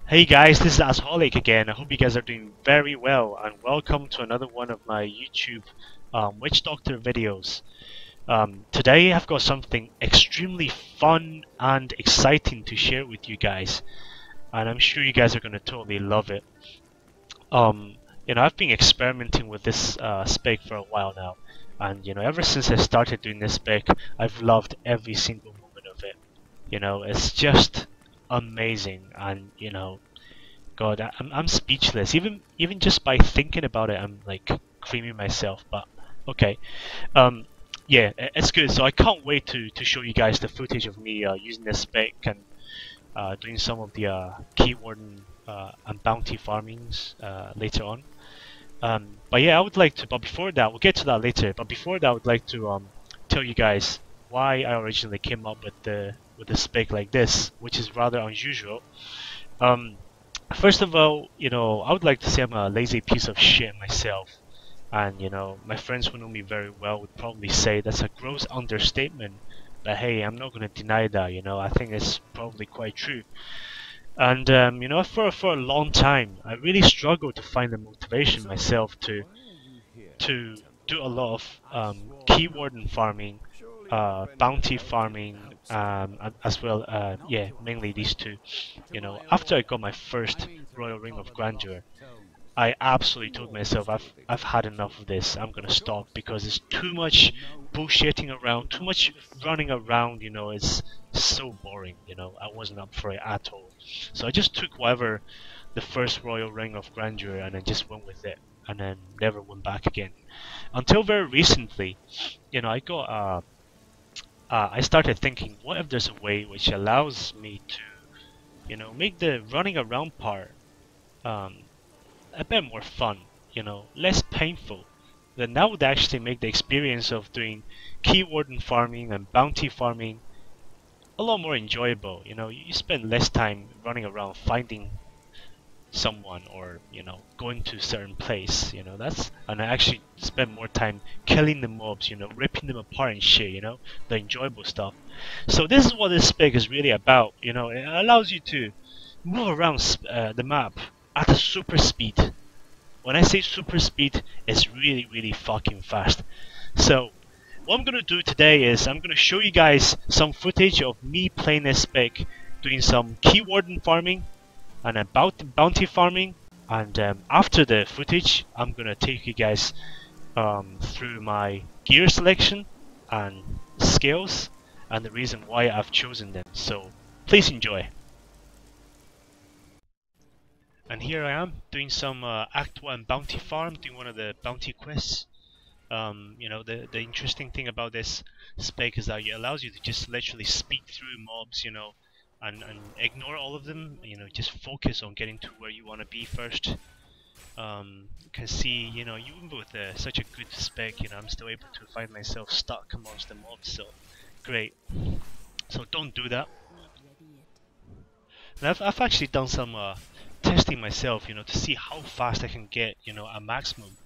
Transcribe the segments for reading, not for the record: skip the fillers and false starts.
Hey guys, this is Asholic again. I hope you guys are doing very well and welcome to another one of my YouTube Witch Doctor videos. Today I've got something extremely fun and exciting to share with you guys, and I'm sure you guys are going to totally love it. I've been experimenting with this spec for a while now, and ever since I started doing this spec, I've loved every single moment of it. It's just amazing, and God, I'm speechless. Even just by thinking about it, I'm like creaming myself. But okay, um, yeah, it's good. So I can't wait to show you guys the footage of me using this spec and doing some of the keyword and bounty farmings later on. But yeah, I would like to. But before that, we'll get to that later. But before that, I would like to tell you guys why I originally came up with the spec like this, which is rather unusual. Um, First of all, I would like to say I'm a lazy piece of shit myself. And, my friends who know me very well would probably say that's a gross understatement. But hey, I'm not going to deny that, I think it's probably quite true. And, for a long time, I really struggled to find the motivation myself to do a lot of keyword and farming, bounty farming, as well. Yeah, mainly these two. After I got my first Royal Ring of Grandeur, I absolutely told myself I've had enough of this. I'm gonna stop because it's too much bullshitting around, too much running around. It's so boring. I wasn't up for it at all. So I just took whatever the first Royal Ring of Grandeur and then just went with it, and then never went back again. Until very recently, I got I started thinking, what if there's a way which allows me to, make the running around part um, a bit more fun, less painful. Then that would actually make the experience of doing keyword and farming and bounty farming a lot more enjoyable. You spend less time running around finding someone or going to a certain place. And I actually spend more time killing the mobs, ripping them apart and shit. The enjoyable stuff. So this is what this spec is really about. It allows you to move around the map at a super speed. When I say super speed, it's really fucking fast. So what I'm gonna do today is I'm gonna show you guys some footage of me playing this spec, doing some keyword and farming and about bounty farming, and after the footage I'm gonna take you guys through my gear selection and skills and the reason why I've chosen them. So please enjoy. And here I am doing some Act 1 bounty farm, doing one of the bounty quests. The interesting thing about this spec is that it allows you to just literally speed through mobs, and ignore all of them, just focus on getting to where you want to be first. You can see, even with such a good spec, I'm still able to find myself stuck amongst the mobs, so great. So don't do that. And I've actually done some testing myself, to see how fast I can get, a maximum,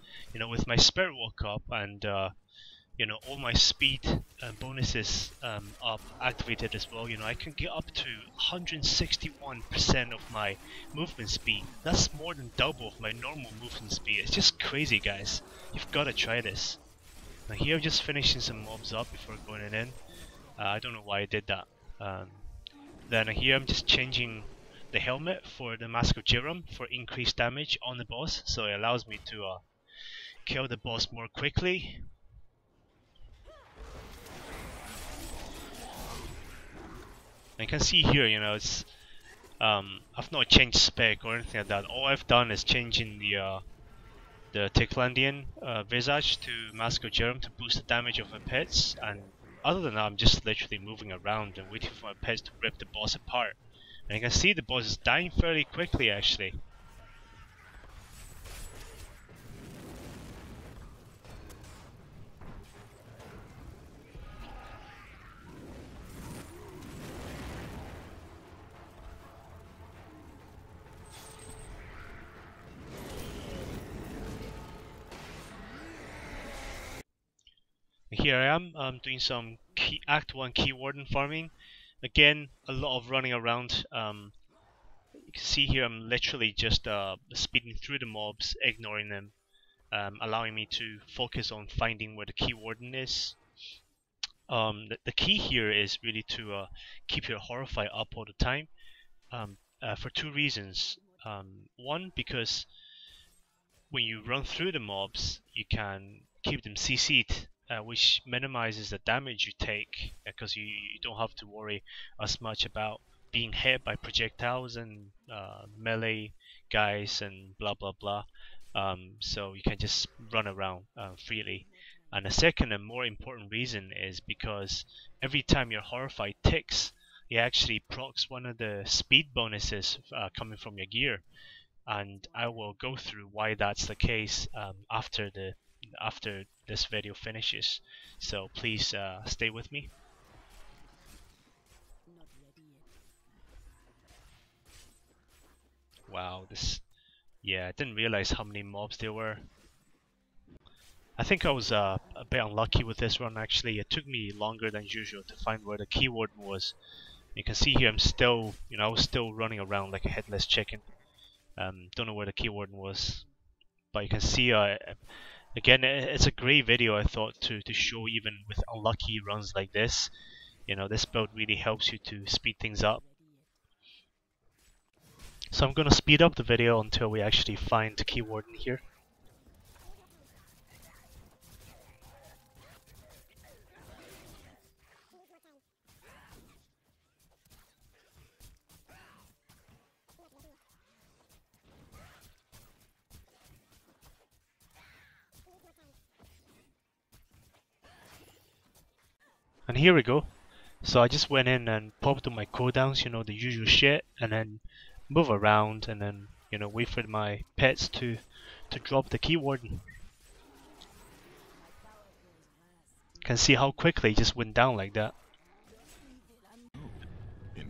with my spirit walk up and all my speed bonuses up activated as well. I can get up to 161% of my movement speed. That's more than double of my normal movement speed. It's just crazy, guys. You've got to try this. Now here I'm just finishing some mobs up before going in. I don't know why I did that. Then here I'm just changing the helmet for the Mask of Jiram for increased damage on the boss, so it allows me to kill the boss more quickly. And you can see here, it's I've not changed spec or anything like that. All I've done is changing the Tiklandian visage to Mask of Jiram to boost the damage of my pets, and other than that I'm just literally moving around and waiting for my pets to rip the boss apart. And you can see the boss is dying fairly quickly actually. Here I am doing some Act 1 keyword and farming. Again, a lot of running around, You can see here I'm literally just speeding through the mobs, ignoring them, allowing me to focus on finding where the key warden is. The key here is really to keep your horrify up all the time, for two reasons. One, because when you run through the mobs, you can keep them CC'd, which minimizes the damage you take, because you don't have to worry as much about being hit by projectiles and melee guys and blah blah blah. So you can just run around freely. And the second and more important reason is because every time your horrify ticks, it actually procs one of the speed bonuses coming from your gear, and I will go through why that's the case after this video finishes. So please stay with me. Wow, yeah, I didn't realize how many mobs there were. I think I was a bit unlucky with this run actually. It took me longer than usual to find where the key warden was. You can see here I'm still, I was still running around like a headless chicken. Don't know where the key warden was, but you can see again, it's a great video I thought to show even with unlucky runs like this. This build really helps you to speed things up. So I'm gonna speed up the video until we actually find the key warden here. And here we go. So I just went in and popped on my cooldowns, the usual shit, and then move around and then, wait for my pets to drop the key warden. Can see how quickly it just went down like that.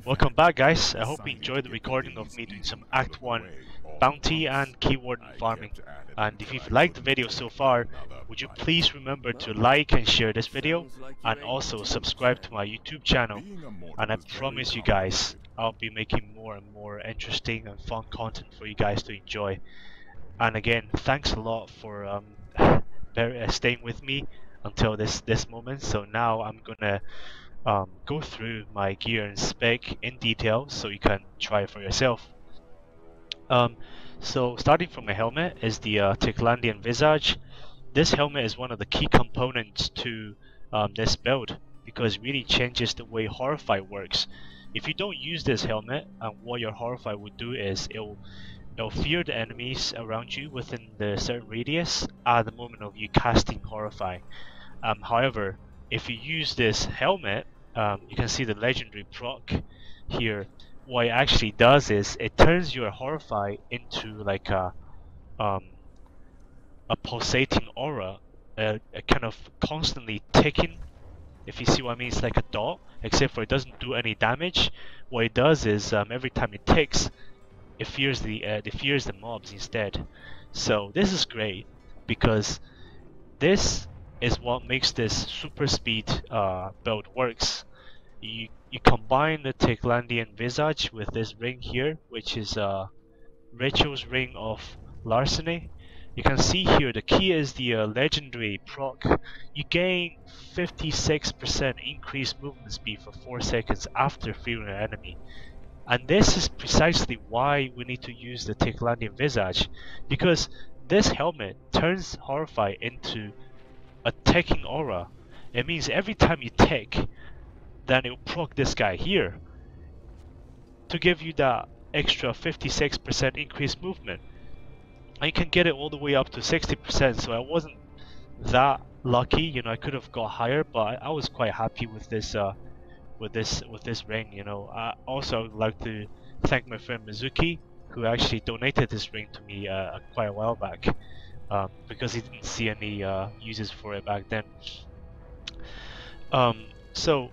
Welcome back, guys. I hope you enjoyed the recording of me doing some Act 1 bounty and key warden farming. And if you've liked the video so far, would you please remember to like and share this video, and also subscribe to my YouTube channel. And I promise you guys, I'll be making more and more interesting and fun content for you guys to enjoy. And again, thanks a lot for staying with me until this moment. So now I'm gonna go through my gear and spec in detail so you can try it for yourself. So starting from my helmet is the Ticlandian Visage. This helmet is one of the key components to this build because it really changes the way Horrify works. If you don't use this helmet, what your Horrify would do is it'll fear the enemies around you within the certain radius at the moment of you casting Horrify. However, if you use this helmet, you can see the legendary proc here. What it actually does is it turns your Horrify into like a pulsating aura, a kind of constantly ticking. If you see what I mean, it's like a dot, except for it doesn't do any damage. What it does is every time it ticks, it fears the mobs instead. So this is great because this is what makes this super speed build works. You combine the Ticlandian Visage with this ring here, which is Rachel's Ring of Larceny. You can see here the key is the legendary proc. You gain 56% increased movement speed for 4 seconds after fearing an enemy. And this is precisely why we need to use the Ticlandian Visage, because this helmet turns Horrify into a ticking aura. It means every time you tick, then it will proc this guy here to give you that extra 56% increased movement. And you can get it all the way up to 60%, so I wasn't that lucky, I could have got higher, but I was quite happy with this ring, I also would like to thank my friend Mizuki, who actually donated this ring to me quite a while back, because he didn't see any uses for it back then. So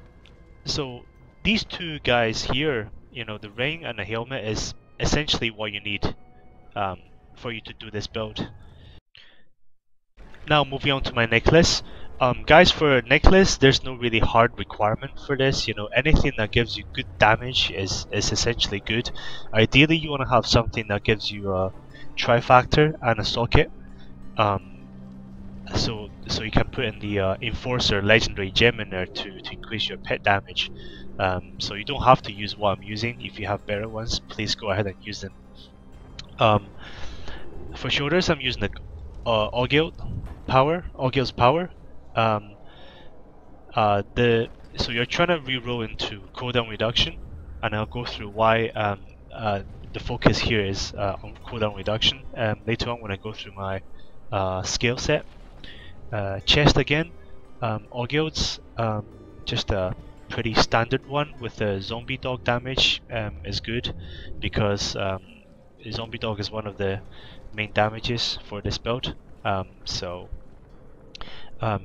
these two guys here, the ring and the helmet is essentially what you need for you to do this build. Now moving on to my necklace. Guys, for necklace, there's no really hard requirement for this. You know, anything that gives you good damage is essentially good. Ideally, you want to have something that gives you a trifactor and a socket. So you can put in the Enforcer legendary gem in there to increase your pet damage. So you don't have to use what I'm using. If you have better ones, please go ahead and use them. For shoulders, I'm using the Augil's power. So you're trying to reroll into cooldown reduction, and I'll go through why the focus here is on cooldown reduction. Later on when I go through my skill set. Chest again, Augil's, just a pretty standard one with the zombie dog damage is good because zombie dog is one of the main damages for this build.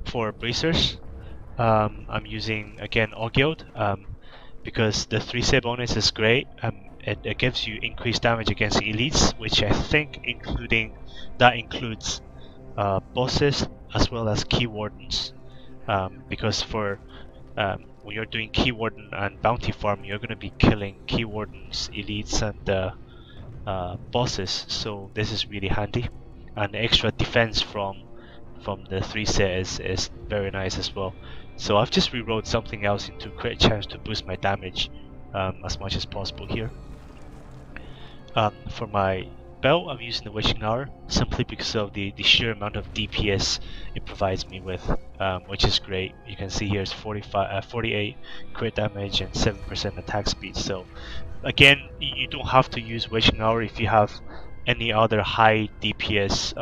For bracers, I'm using again Augiled because the 3-set bonus is great. It gives you increased damage against elites, which I think includes bosses as well as key wardens, because for when you're doing key warden and bounty farm, you're going to be killing key wardens, elites, and bosses. So this is really handy, and the extra defense from the 3-set is very nice as well. So I've just rewrote something else into crit chance to boost my damage as much as possible here. For my belt, I'm using the Witching Hour simply because of the sheer amount of DPS it provides me with, which is great. You can see here it's 48 crit damage and 7% attack speed. So again, you don't have to use Witching Hour. If you have any other high DPS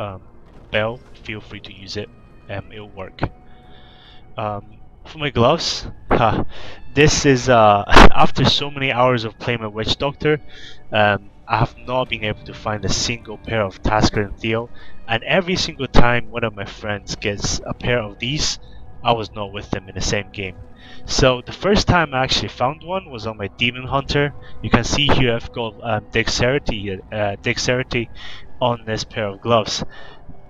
belt, feel free to use it. It'll work. For my gloves, this is after so many hours of playing my Witch Doctor, I have not been able to find a single pair of Tasker and Theo, and every single time one of my friends gets a pair of these, I was not with them in the same game. So the first time I actually found one was on my Demon Hunter. You can see here I've got dexterity on this pair of gloves.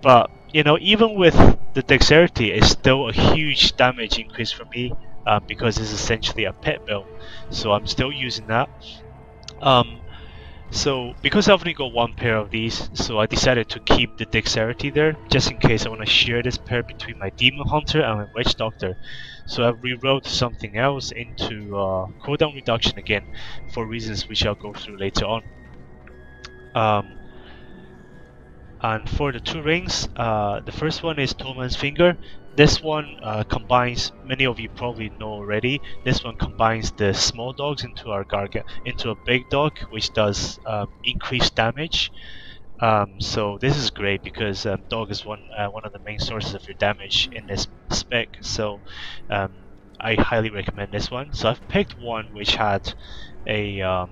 But you know, even with the dexterity, it's still a huge damage increase for me because it's essentially a pet build. So I'm still using that. So because I've only got one pair of these, so I decided to keep the dexterity there, just in case I want to share this pair between my Demon Hunter and my Witch Doctor. So I've rewrote something else into cooldown reduction again, for reasons which I'll go through later on. And for the 2 rings, the first one is Tollman's Finger. This one combines, many of you probably know already, this one combines the small dogs into a big dog, which does increased damage. So this is great because dog is one of the main sources of your damage in this spec. So I highly recommend this one. So I've picked one which had a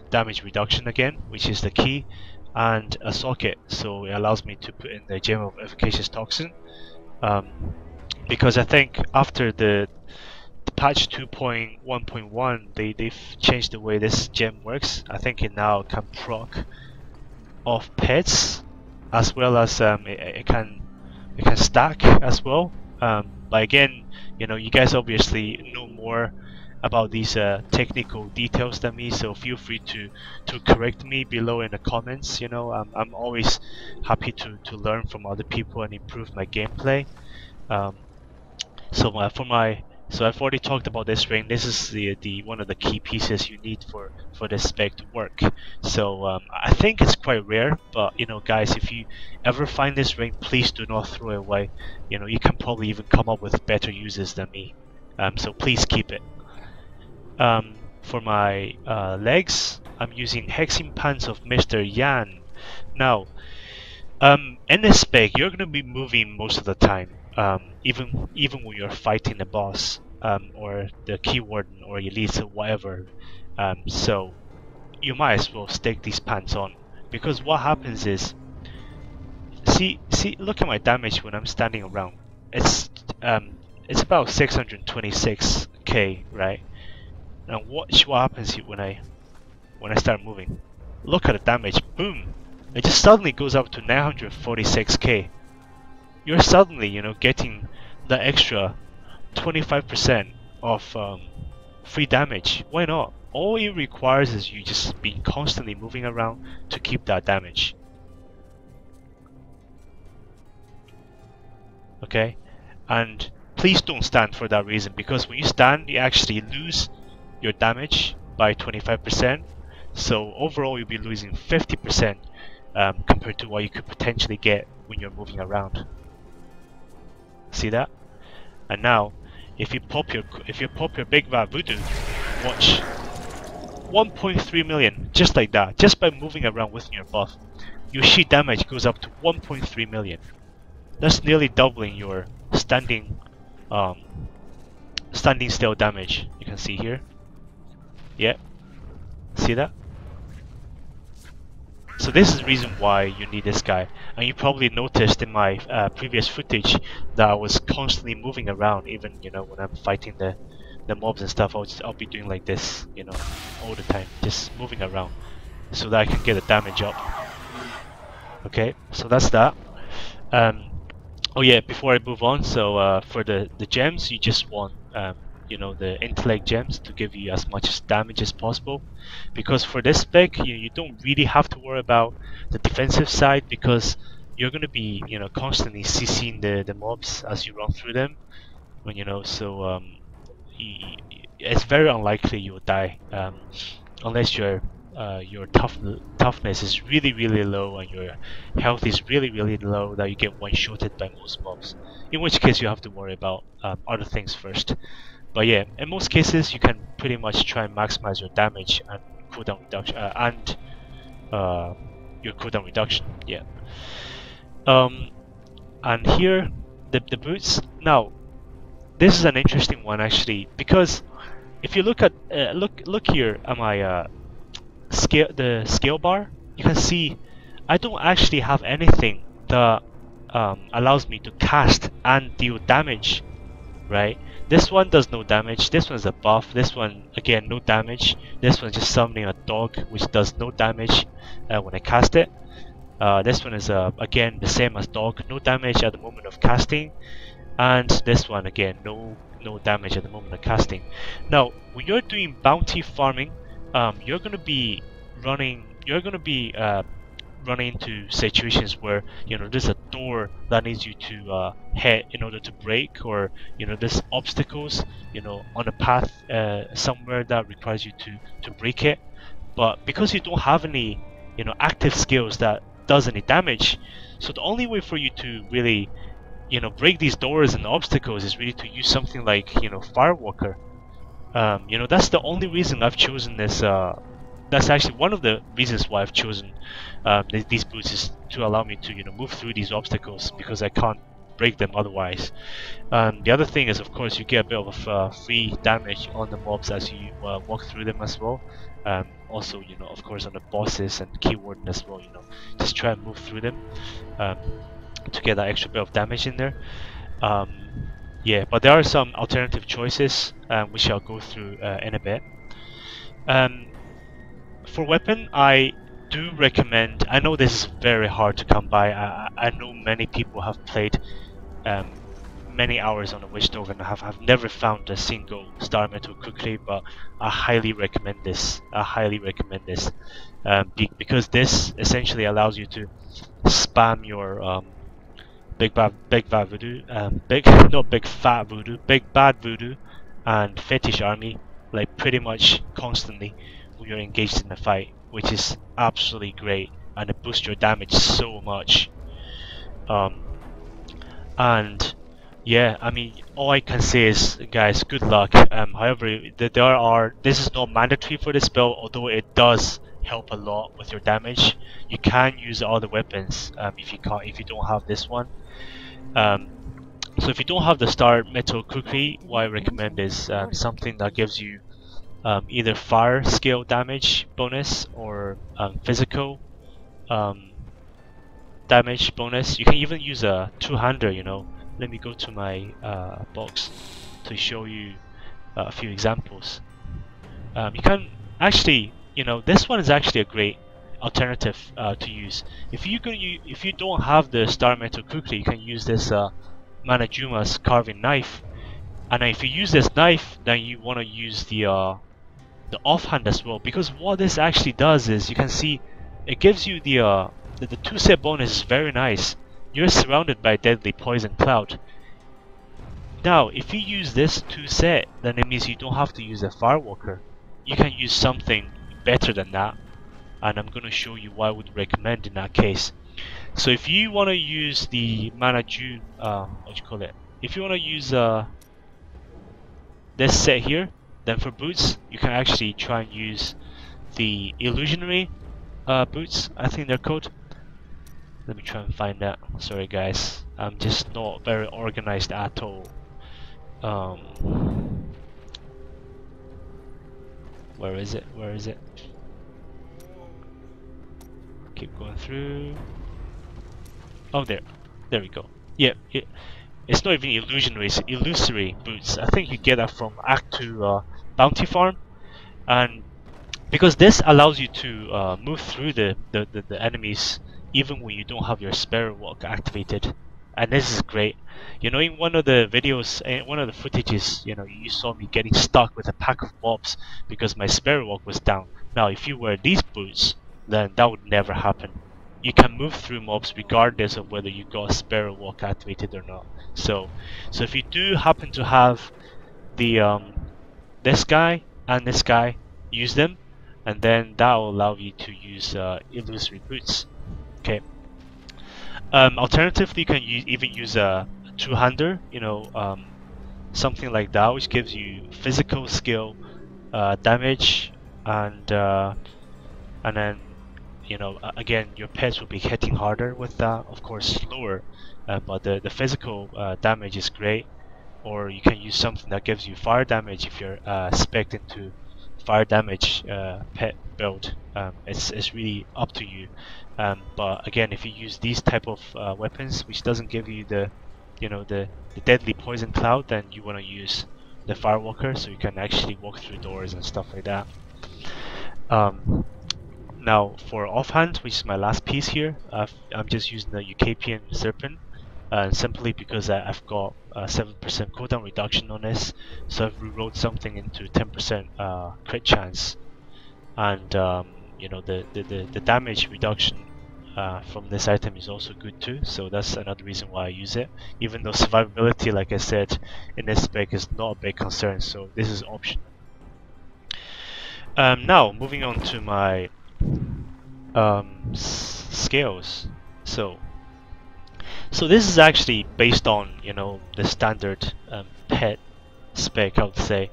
damage reduction again, which is the key, and a socket, so it allows me to put in the Gem of Efficacious Toxin. Because I think after the patch 2.1.1, they've changed the way this gem works. I think it now can proc off pets, as well as it can stack as well. But again, you know, you guys obviously know more about these technical details than me, so feel free to correct me below in the comments. You know, I'm always happy to learn from other people and improve my gameplay. So I've already talked about this ring. This is the one of the key pieces you need for this spec to work. So I think it's quite rare, but you know, guys, if you ever find this ring, please do not throw it away. You know, you can probably even come up with better uses than me. So please keep it. For my legs, I'm using Hexing Pants of Mr. Yan. Now, in this spec, you're going to be moving most of the time, even when you're fighting the boss, or the key warden, or elites, or whatever. So you might as well stick these pants on, because what happens is, see, look at my damage when I'm standing around. It's about 626k, right? Now watch what happens when I start moving. Look at the damage, boom! It just suddenly goes up to 946k. You're suddenly, you know, getting the extra 25% of free damage. Why not? All it requires is you just being constantly moving around to keep that damage. Okay, and please don't stand for that reason, because when you stand you actually lose your damage by 25%. So overall you'll be losing 50% compared to what you could potentially get when you're moving around. See that? And now if you pop your big bad voodoo, watch, 1.3 million, just like that, just by moving around with your buff, your sheet damage goes up to 1.3 million. That's nearly doubling your standing still damage. You can see here. Yeah, see that? So this is the reason why you need this guy. And you probably noticed in my previous footage that I was constantly moving around, even when I'm fighting the mobs and stuff. I'll be doing like this, all the time, just moving around, so that I can get the damage up. Okay, so that's that. Oh yeah, before I move on, so for the gems, you just want the intellect gems to give you as much damage as possible, because for this spec you don't really have to worry about the defensive side, because you're going to be constantly CCing the mobs as you run through them, so it's very unlikely you'll die unless your toughness is really low and your health is really low, that you get one-shotted by most mobs, in which case you have to worry about other things first. But yeah, in most cases you can pretty much try and maximize your damage and cooldown reduction your cooldown reduction. Yeah. And here the boots. Now this is an interesting one actually, because if you look at look here at my the scale bar, you can see I don't actually have anything that allows me to cast and deal damage, right? This one does no damage, this one's a buff, this one again no damage, this one's just summoning a dog which does no damage when I cast it. This one is again the same as dog, no damage at the moment of casting, and this one again no damage at the moment of casting. Now when you're doing bounty farming, you're gonna be running into situations where there's a door that needs you to hit in order to break, or there's obstacles on a path somewhere that requires you to break it. But because you don't have any active skills that does any damage, so the only way for you to really break these doors and obstacles is really to use something like Firewalker. That's the only reason I've chosen this. That's actually one of the reasons why I've chosen these boots, is to allow me to move through these obstacles, because I can't break them otherwise. The other thing is, of course, you get a bit of free damage on the mobs as you walk through them as well. Also, of course, on the bosses and keyword as well. Just try and move through them to get that extra bit of damage in there. Yeah, but there are some alternative choices which I'll go through in a bit. For weapon, I do recommend, I know this is very hard to come by, I know many people have played many hours on a Witch Dog and have never found a single star metal quickly, but I highly recommend this. Because this essentially allows you to spam your big bad voodoo, big bad voodoo and fetish army like pretty much constantly when you're engaged in a fight, which is absolutely great, and it boosts your damage so much. And yeah, I mean, all I can say is, guys, good luck. However, this is not mandatory for this spell, although it does help a lot with your damage. You can use other weapons if you don't have this one. So if you don't have the star metal kukri, what I recommend is something that gives you either fire scale damage bonus or physical damage bonus. You can even use a two-hander. Let me go to my box to show you a few examples. You can actually, this one is actually a great alternative to use. If you don't have the star metal kukri, you can use this Manajuma's carving knife. And if you use this knife, then you want to use the offhand as well, because what this actually does is, you can see it gives you the 2-set bonus is very nice. You're surrounded by deadly poison cloud. Now if you use this 2-set, then it means you don't have to use a firewalker. You can use something better than that, and I'm going to show you why I would recommend in that case. So if you want to use the Manaju, if you want to use this set here, then for boots you can actually try and use the illusionary boots, I think they're called. Let me try and find that. Sorry guys, I'm just not very organized at all. Where is it? Where is it? Keep going through. Oh, there we go. Yeah, it's not even illusionary, it's illusory boots. I think you get that from Act 2 Bounty Farm, and because this allows you to move through the enemies even when you don't have your Sparrow Walk activated, and this is great. You know, in one of the videos, one of the footages, you know, you saw me getting stuck with a pack of mobs because my Sparrow Walk was down. Now if you wear these boots, then that would never happen. You can move through mobs regardless of whether you got a Sparrow Walk activated or not. So if you do happen to have the this guy and this guy, use them, and then that will allow you to use illusory boots. Okay. Alternatively, you can even use a two-hander, you know, something like that, which gives you physical skill, damage, and then, you know, again, your pets will be hitting harder with that, of course slower, but the physical damage is great. Or you can use something that gives you fire damage if you're spec'd into fire damage pet build. It's really up to you. But again, if you use these type of weapons, which doesn't give you the, you know, the deadly poison cloud, then you want to use the firewalker, so you can actually walk through doors and stuff like that. Now for offhand, which is my last piece here, I'm just using the Eucapian Serpent, simply because I've got 7% cooldown reduction on this, so I've rewrote something into 10% crit chance, and you know, the damage reduction from this item is also good too, so that's another reason why I use it, even though survivability, like I said, in this spec is not a big concern, so this is optional. Now moving on to my scales. So this is actually based on, you know, the standard pet spec, I would say.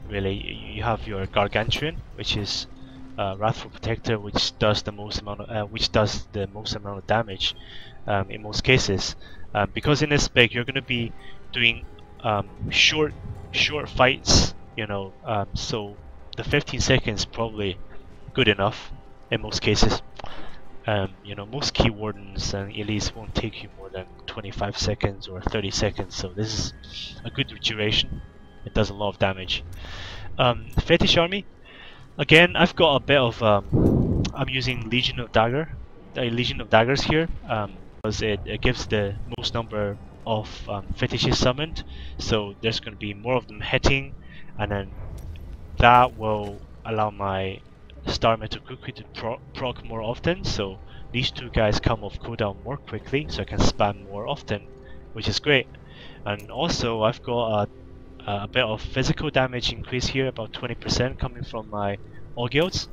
Really, you have your Gargantuan, which is Wrathful Protector, which does the most amount of damage in most cases. Because in this spec you're going to be doing short fights, you know, so the 15 seconds probably good enough in most cases. You know, most key wardens and elites won't take you more than 25 seconds or 30 seconds, so this is a good duration. It does a lot of damage. Fetish Army, again, I've got a bit of I'm using Legion of Daggers here, because it gives the most number of fetishes summoned, so there's going to be more of them hitting, and then that will allow my Star Metal Cookie to proc more often, so these two guys come off cooldown more quickly, so I can spam more often, which is great. And also I've got a bit of physical damage increase here, about 20% coming from my all guilds,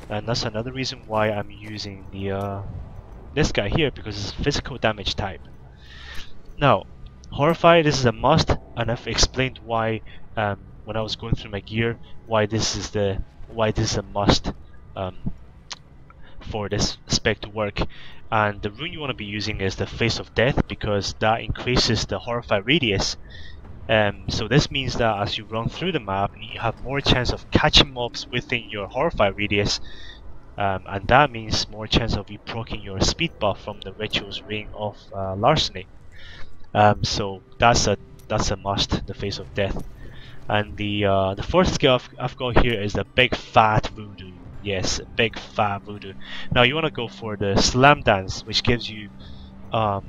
and that's another reason why I'm using the this guy here, because it's physical damage type. Now Horrify, this is a must, and I've explained why when I was going through my gear, why this is a must for this spec to work. And the rune you want to be using is the Face of Death, because that increases the Horrify radius. So this means that as you run through the map, you have more chance of catching mobs within your Horrify radius, and that means more chance of you proccing your speed buff from the Ritual's Ring of Larceny. So that's a must, the Face of Death. And the fourth skill I've got here is the Big Fat Voodoo. Yes, Big Fat Voodoo. Now you want to go for the Slam Dance, which gives you an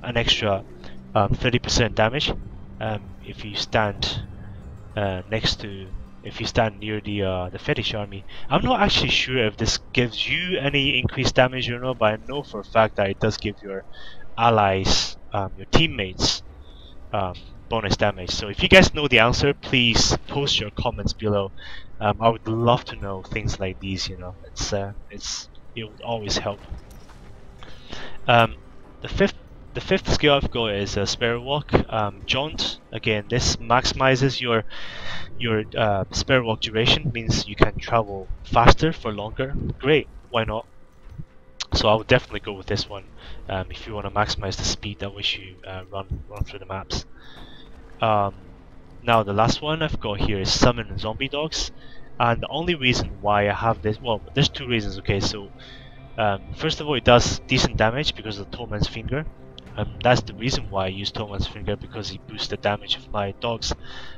extra 30% damage if you stand next to, if you stand near the fetish army. I'm not actually sure if this gives you any increased damage or not, but I know for a fact that it does give your allies, your teammates, bonus damage. So if you guys know the answer, please post your comments below. I would love to know things like these. You know, it would always help. Um, the fifth skill I've got is Sparrow Walk. Jaunt. Again, this maximizes your Sparrow Walk duration, means you can travel faster for longer. Great, why not? So I would definitely go with this one if you want to maximize the speed at which you run through the maps. Now the last one I've got here is Summon Zombie Dogs, and the only reason why I have this, well, there's two reasons. Okay, so first of all, it does decent damage because of the Tollman's Finger. That's the reason why I use Tollman's Finger, because it boosts the damage of my dogs.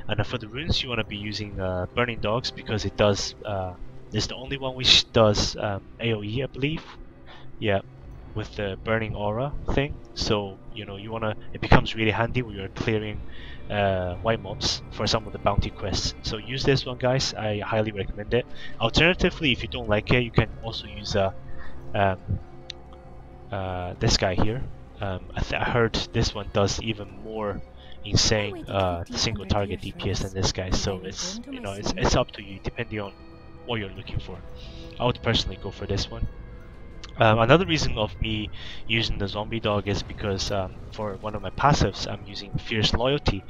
And for the runes, you want to be using Burning Dogs, because it does. It's the only one which does AOE, I believe. Yeah, with the burning aura thing. So you know, it becomes really handy when you're clearing white mobs for some of the bounty quests. So use this one, guys. I highly recommend it. Alternatively, if you don't like it, you can also use this guy here. I heard this one does even more insane single target DPS than this guy. So it's, you know, it's up to you depending on what you're looking for. I would personally go for this one. Another reason of me using the zombie dog is because for one of my passives I'm using Fierce Loyalty.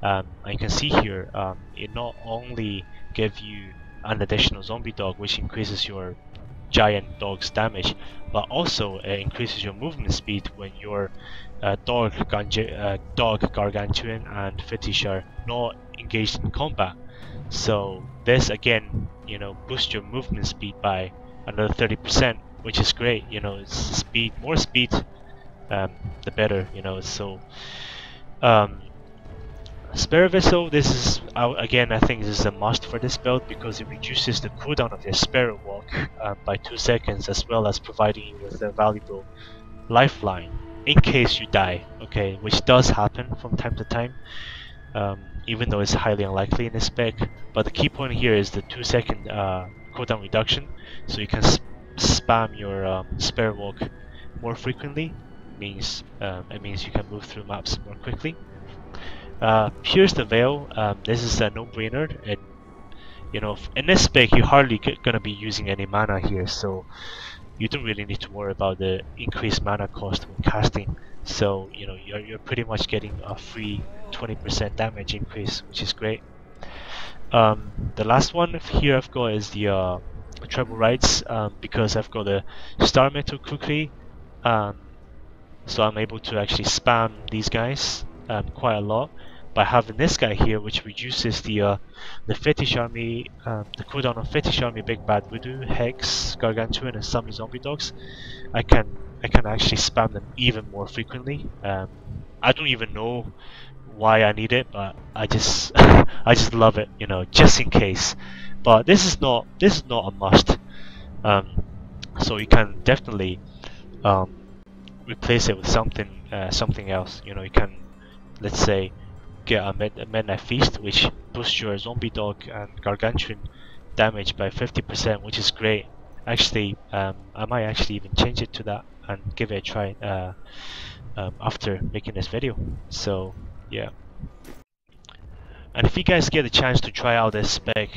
You can see here it not only gives you an additional zombie dog which increases your giant dog's damage, but also increases your movement speed when your dog gargantuan and fetish are not engaged in combat. So this again, you know, boosts your movement speed by another 30%, which is great. You know, it's speed, more speed, the better. You know, so Spare Vessel, this is, again, I think this is a must for this build because it reduces the cooldown of your Sparrow Walk by 2 seconds, as well as providing you with a valuable lifeline in case you die, okay, which does happen from time to time, even though it's highly unlikely in this spec. But the key point here is the 2-second cooldown reduction, so you can spam your Sparrow Walk more frequently. It means you can move through maps more quickly. Pierce the Veil, this is a no-brainer. You know, in this spec you're hardly gonna be using any mana here, so you don't really need to worry about the increased mana cost when casting. So you know, you're pretty much getting a free 20% damage increase, which is great. The last one here I've got is the Treble Rights, because I've got the Star Metal Kukri, so I'm able to actually spam these guys quite a lot by having this guy here, which reduces the Fetish Army, the cooldown of Fetish Army, Big Bad Voodoo, Hex, Gargantuan, and some Zombie Dogs. I can actually spam them even more frequently. I don't even know why I need it, but I just I just love it, you know, just in case. But this is not a must. So you can definitely replace it with something else. You know, you can, let's say, get a Midnight Feast, which boosts your Zombie Dog and Gargantuan damage by 50%, which is great. Actually, I might actually even change it to that and give it a try after making this video. So yeah. And if you guys get a chance to try out this spec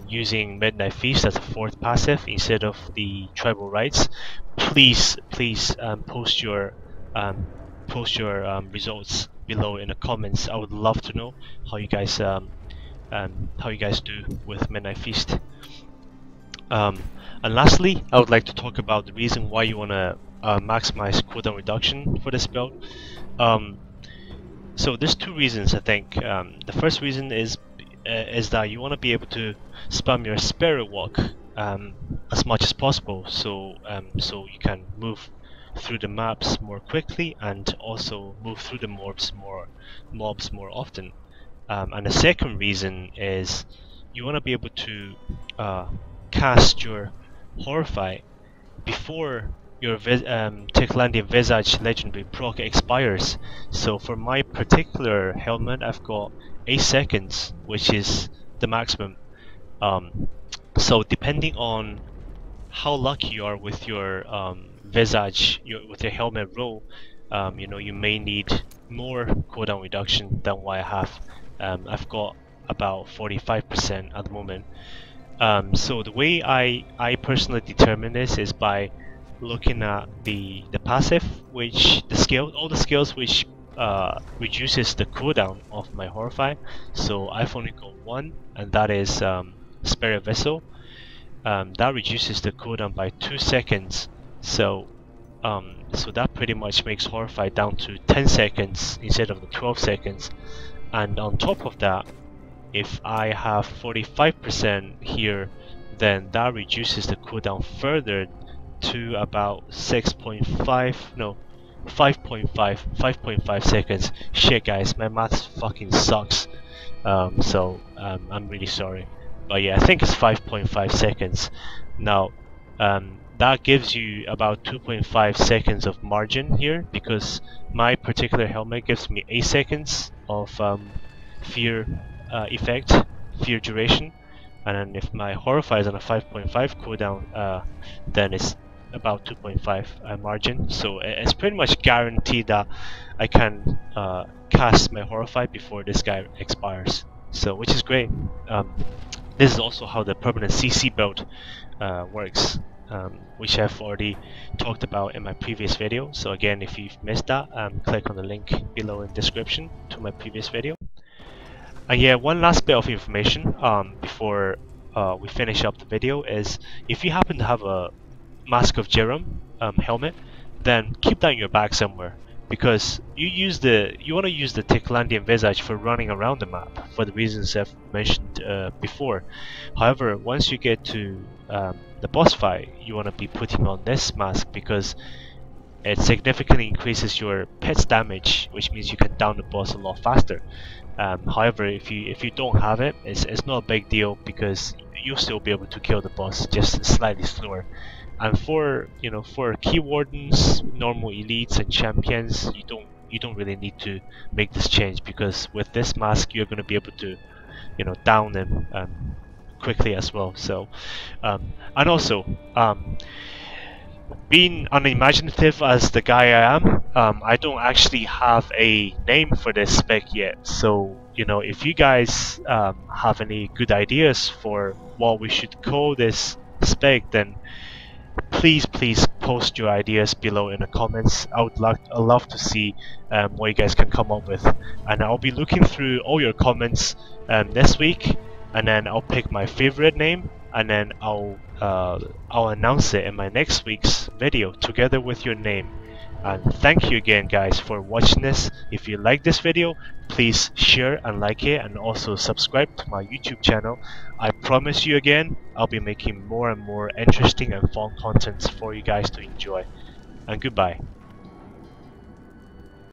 using Midnight Feast as a 4th passive instead of the Tribal Rights, please post your results below in the comments. I would love to know how you guys do with Midnight Feast. And lastly, I would like to talk about the reason why you want to maximize cooldown reduction for this build. So there's 2 reasons, I think. The first reason is that you want to be able to spam your Sparrow Walk as much as possible, so you can move through the maps more quickly and also move through the mobs more often. And the second reason is you want to be able to cast your Horrify before your Techlandian Visage legendary proc expires. So for my particular helmet, I've got 8 seconds, which is the maximum. So depending on how lucky you are with your Visage, with your helmet roll, you know, you may need more cooldown reduction than what I have. I've got about 45% at the moment. So the way I personally determine this is by looking at the passive, which all the skills which reduces the cooldown of my Horrify. So I've only got one, and that is Spirit Vessel. That reduces the cooldown by 2 seconds. So that pretty much makes Horrify down to 10 seconds instead of the 12 seconds. And on top of that, if I have 45% here, then that reduces the cooldown further to about 6.5, no, 5.5 seconds. Shit guys, my maths fucking sucks. I'm really sorry. But yeah, I think it's 5.5 seconds. Now, that gives you about 2.5 seconds of margin here, because my particular helmet gives me 8 seconds of fear effect, fear duration, and then if my Horrify is on a 5.5 cooldown, then it's about 2.5 margin. So it's pretty much guaranteed that I can cast my Horrify before this guy expires. So which is great. This is also how the permanent CC build works, which I've already talked about in my previous video. So again, if you've missed that, click on the link below in the description to my previous video. And yeah, one last bit of information before we finish up the video is, if you happen to have a Mask of Jerem helmet, then keep that in your bag somewhere, because you want to use the Techlandian Visage for running around the map for the reasons I've mentioned before. However, once you get to the boss fight, you want to be putting on this mask because it significantly increases your pet's damage, which means you can down the boss a lot faster. However, if you don't have it, it's not a big deal, because you'll still be able to kill the boss, just slightly slower. And for key wardens, normal elites, and champions, you don't really need to make this change, because with this mask you're going to be able to down them quickly as well. So and also being unimaginative as the guy I am, I don't actually have a name for this spec yet. So if you guys have any good ideas for what we should call this spec, then please post your ideas below in the comments. I'd love to see what you guys can come up with, and I'll be looking through all your comments this week, and then I'll pick my favorite name, and then I'll announce it in my next week's video together with your name. And thank you again guys for watching this. If you like this video, please share and like it, and also subscribe to my YouTube channel. I promise you again, I'll be making more and more interesting and fun content for you guys to enjoy. And goodbye.